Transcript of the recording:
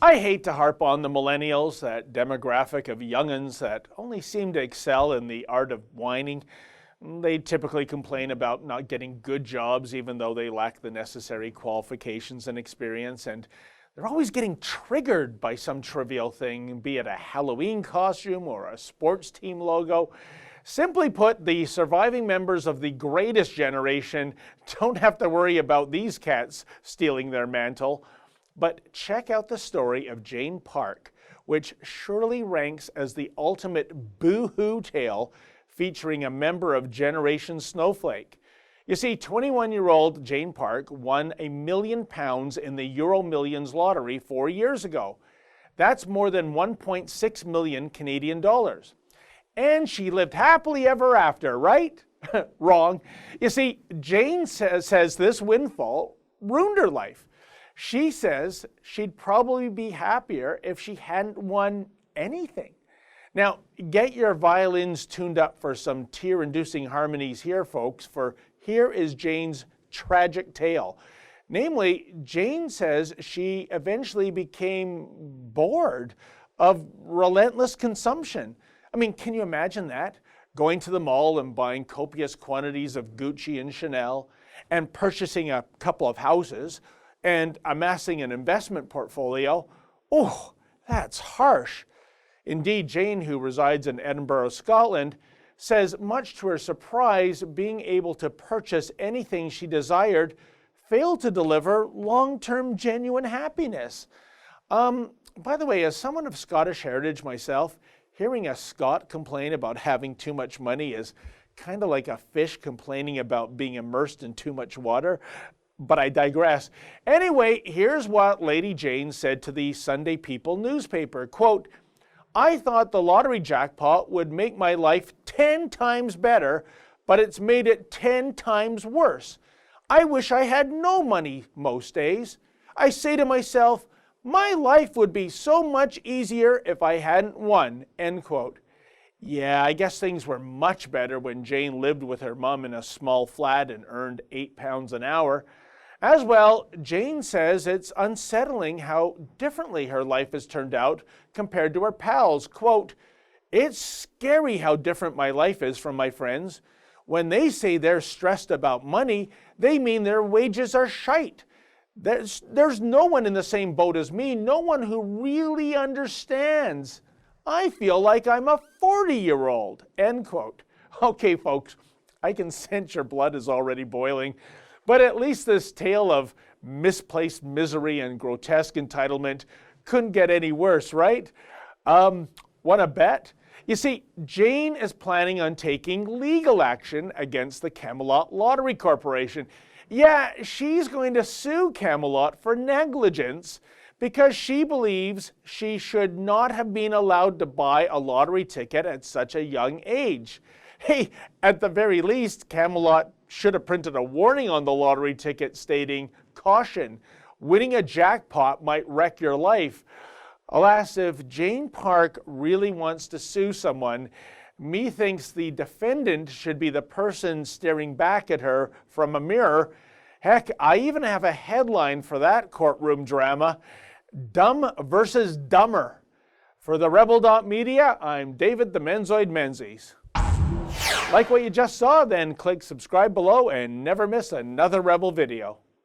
I hate to harp on the millennials, that demographic of young'uns that only seem to excel in the art of whining. They typically complain about not getting good jobs even though they lack the necessary qualifications and experience, and they're always getting triggered by some trivial thing, be it a Halloween costume or a sports team logo. Simply put, the surviving members of the greatest generation don't have to worry about these cats stealing their mantle. But check out the story of Jane Park, which surely ranks as the ultimate boo-hoo tale featuring a member of Generation Snowflake. You see, 21-year-old Jane Park won £1 million in the EuroMillions lottery 4 years ago. That's more than 1.6 million Canadian dollars. And she lived happily ever after, right? Wrong. You see, Jane says this windfall ruined her life. She says she'd probably be happier if she hadn't won anything. Now, get your violins tuned up for some tear-inducing harmonies here, folks, for here is Jane's tragic tale. Namely, Jane says she eventually became bored of relentless consumption. I mean, can you imagine that? Going to the mall and buying copious quantities of Gucci and Chanel, and purchasing a couple of houses, and amassing an investment portfolio. Oh, that's harsh. Indeed, Jane, who resides in Edinburgh, Scotland, says much to her surprise, being able to purchase anything she desired failed to deliver long-term genuine happiness. By the way, as someone of Scottish heritage myself, hearing a Scot complain about having too much money is kind of like a fish complaining about being immersed in too much water. But I digress. Anyway, here's what Lady Jane said to the Sunday People newspaper, quote, "I thought the lottery jackpot would make my life 10 times better, but it's made it 10 times worse. I wish I had no money most days. I say to myself, my life would be so much easier if I hadn't won," end quote. Yeah, I guess things were much better when Jane lived with her mom in a small flat and earned £8 an hour. As well, Jane says it's unsettling how differently her life has turned out compared to her pals. Quote, "It's scary how different my life is from my friends. When they say they're stressed about money, they mean their wages are shite. There's no one in the same boat as me, no one who really understands. I feel like I'm a 40-year-old, end quote. Okay, folks, I can sense your blood is already boiling. But at least this tale of misplaced misery and grotesque entitlement couldn't get any worse, right? Want to bet? You see, Jane is planning on taking legal action against the Camelot Lottery Corporation. Yeah, she's going to sue Camelot for negligence because she believes she should not have been allowed to buy a lottery ticket at such a young age. Hey, at the very least, Camelot should have printed a warning on the lottery ticket stating, "Caution, winning a jackpot might wreck your life." Alas, if Jane Park really wants to sue someone, methinks the defendant should be the person staring back at her from a mirror. Heck, I even have a headline for that courtroom drama, "Dumb versus Dumber." For the Rebel.media, I'm David the Menzoid Menzies. Like what you just saw? Then click subscribe below and never miss another Rebel video.